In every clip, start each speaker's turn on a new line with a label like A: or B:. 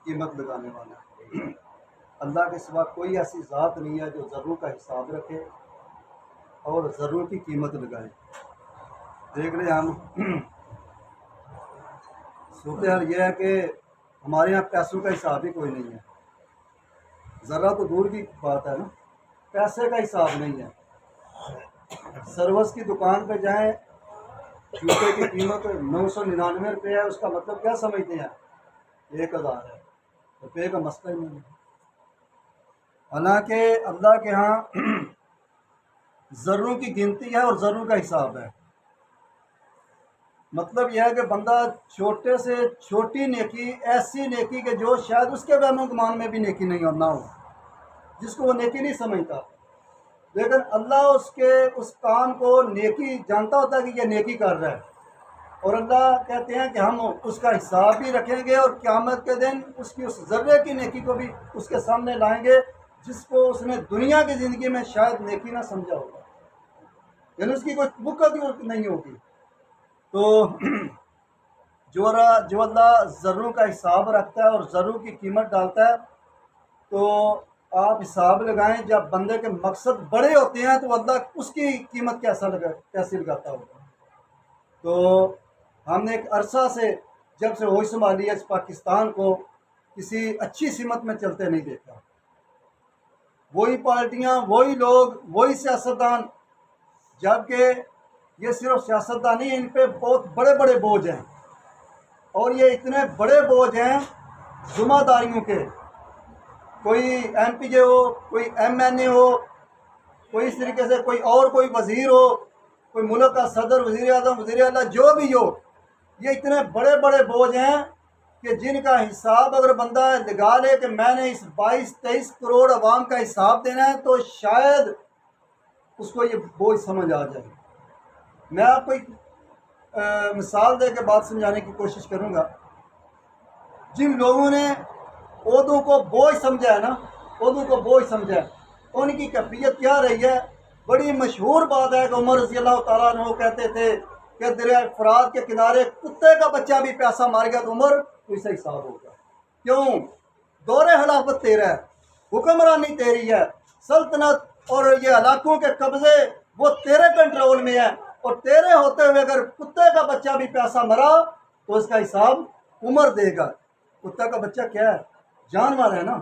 A: قیمت لگانے والا۔ اللہ کے سوا کوئی ایسی ذات نہیں ہے جو ذروں کا حساب رکھے اور ذروں کی قیمت لگائے۔ دیکھ لیں ہم صورتحال یہ ہے کہ ہمارے یہاں پیسوں کا حساب ہی کوئی نہیں ہے، ذرہ تو دور کی بات ہے نا، پیسے کا حساب نہیں ہے۔ سروس کی دکان پہ جائیں، جوتے کی قیمت 999 روپے ہے، اس کا مطلب کیا سمجھتے ہیں؟ 1000 ہے، روپے کا مسئلہ ہی نہیں ہے۔ حالانکہ اللہ کے ہاں ذروں کی گنتی ہے اور ذروں کا حساب ہے۔ مطلب یہ ہے کہ بندہ چھوٹے سے چھوٹی نیکی، ایسی نیکی کہ جو شاید اس کے وہم و گمان میں بھی نیکی نہیں ہونا ہو، جس کو وہ نیکی نہیں سمجھتا، لیکن اللہ اس کام کو نیکی جانتا ہوتا ہے کہ یہ نیکی کر رہا ہے، اور اللہ کہتے ہیں کہ ہم اس کا حساب بھی رکھیں گے اور قیامت کے دن اس کی اس ذرے کی نیکی کو بھی اس کے سامنے لائیں گے جس کو اس نے دنیا کی زندگی میں شاید نیکی نہ سمجھا ہوگا، یعنی اس کی کوئی بکت نہیں ہوگی۔ تو جو اللہ ذروں کا حساب رکھتا ہے اور ذروں کی قیمت ڈالتا ہے، تو آپ حساب لگائیں جب بندے کے مقصد بڑے ہوتے ہیں تو اللہ اس کی قیمت کیسے لگاتا ہوگا۔ تو ہم نے ایک عرصہ سے جب سے ہوش سنبھالی ہے اس پاکستان کو کسی اچھی سمت میں چلتے نہیں دیکھا۔ وہی پارٹیاں، وہی لوگ، وہی سیاستدان، جبکہ یہ صرف سیاستدان نہیں، ان پہ بہت بڑے بڑے بوجھ ہیں، اور یہ اتنے بڑے بوجھ ہیں ذمہ داریوں کے۔ کوئی ایم پی اے ہو، کوئی ایم این اے ہو، کوئی اس طریقے سے کوئی وزیر ہو، کوئی ملک کا صدر، وزیر اعظم، وزیر اعلیٰ، جو بھی ہو، یہ اتنے بڑے بڑے بوجھ ہیں کہ جن کا حساب اگر بندہ لگا لے کہ میں نے اس 22-23 کروڑ عوام کا حساب دینا ہے تو شاید اس کو یہ بوجھ سمجھ آ جائے۔ میں آپ کو ایک مثال دے کے بات سمجھانے کی کوشش کروں گا۔ جن لوگوں نے عہدوں کو بوجھ سمجھا ہے نا، عہدوں کو بوجھ سمجھا ہے، ان کی کیفیت کیا رہی ہے؟ بڑی مشہور بات ہے کہ عمر رضی اللہ تعالیٰ عنہ کہتے تھے کہ دریائے فرات کے کنارے کتے کا بچہ بھی پیسہ مار گیا تو عمر تو اسے حساب ہوگا۔ کیوں؟ دور خلافت تیرا ہے، حکمرانی تیری ہے، سلطنت اور یہ علاقوں کے قبضے وہ تیرے کنٹرول میں ہے، اور تیرے ہوتے ہوئے اگر کتے کا بچہ بھی پیسہ مرا تو اس کا حساب عمر دے گا۔ کتے کا بچہ کیا ہے؟ جانور ہے نا۔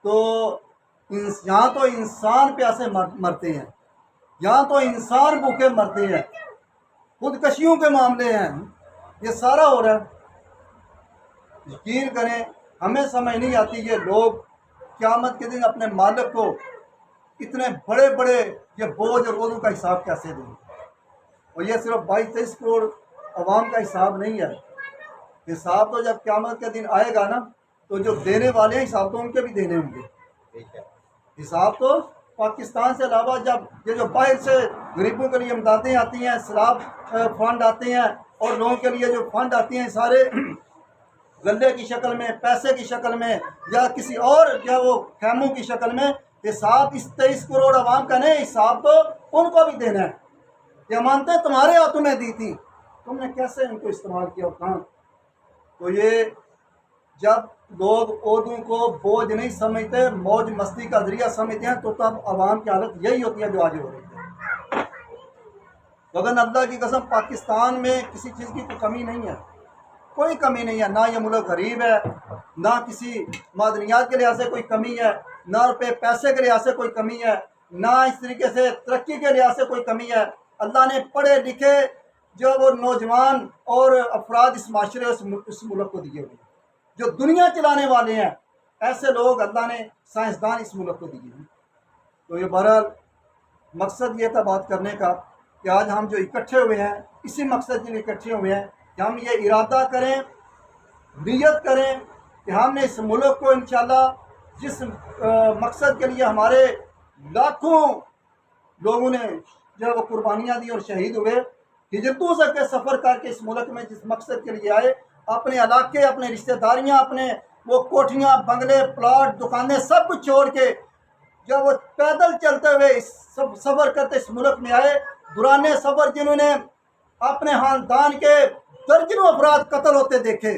A: تو یہاں تو انسان پیاسے مرتے ہیں، یہاں تو انسان بھوکے مرتے ہیں، خودکشیوں کے معاملے ہیں، یہ سارا ہو رہا ہے۔ یقین کریں ہمیں سمجھ نہیں آتی یہ لوگ قیامت کے دن اپنے مالک کو اتنے بڑے بڑے یہ بوجھ اور عہدوں کا حساب کیسے دیں۔ اور یہ صرف 22-23 کروڑ عوام کا حساب نہیں ہے، حساب تو جب قیامت کے دن آئے گا نا تو جو دینے والے ہیں حساب تو ان کے بھی دینے ہوں گے۔ حساب تو پاکستان سے علاوہ جب یہ جو باہر سے غریبوں کے لیے امدادیں آتی ہیں، سیلاب فنڈ آتے ہیں اور لوگوں کے لیے جو فنڈ آتی ہیں سارے غلے کی شکل میں، پیسے کی شکل میں، یا کسی اور جو وہ خیموں کی شکل میں، حساب اس 23 کروڑ عوام کا نہیں، حساب تو ان کو بھی دینا ہے۔ یہ امانتیں تمہارے ہاتھوں میں دی تھی، تم نے کیسے ان کو استعمال کیا اور کہاں؟ تو یہ جب لوگ عہدوں کو بوجھ نہیں سمجھتے، موج مستی کا ذریعہ سمجھتے ہیں، تو تب عوام کی حالت یہی ہوتی ہے جو آج ہو رہی ہے۔ لیکن اللہ کی قسم پاکستان میں کسی چیز کی کوئی کمی نہیں ہے، کوئی کمی نہیں ہے، نہ یہ ملک غریب ہے، نہ کسی معدنیات کے لحاظ سے کوئی کمی ہے، نہ پیسے کے لحاظ سے کوئی کمی ہے، نہ اس طریقے سے ترقی کے لحاظ سے کوئی کمی ہے۔ اللہ نے پڑھے لکھے جو وہ نوجوان اور افراد اس معاشرے اس ملک کو دیے ہوئے، جو دنیا چلانے والے ہیں، ایسے لوگ اللہ نے سائنسدان اس ملک کو دیے ہیں۔ تو یہ بہرحال مقصد یہ تھا بات کرنے کا کہ آج ہم جو اکٹھے ہوئے ہیں اسی مقصد کے لیے اکٹھے ہوئے ہیں کہ ہم یہ ارادہ کریں، نیت کریں کہ ہم نے اس ملک کو انشاءاللہ جس مقصد کے لیے ہمارے لاکھوں لوگوں نے جو وہ قربانیاں دی اور شہید ہوئے، ہجرتوں سے کے سفر کر کے اس ملک میں جس مقصد کے لیے آئے، اپنے علاقے، اپنے رشتہ داریاں، اپنے وہ کوٹھیاں، بنگلے، پلاٹ، دکانیں سب کچھ چھوڑ کے جب وہ پیدل چلتے ہوئے سفر کرتے اس ملک میں آئے، دوران سفر جنہوں نے اپنے خاندان کے درجنوں افراد قتل ہوتے دیکھے،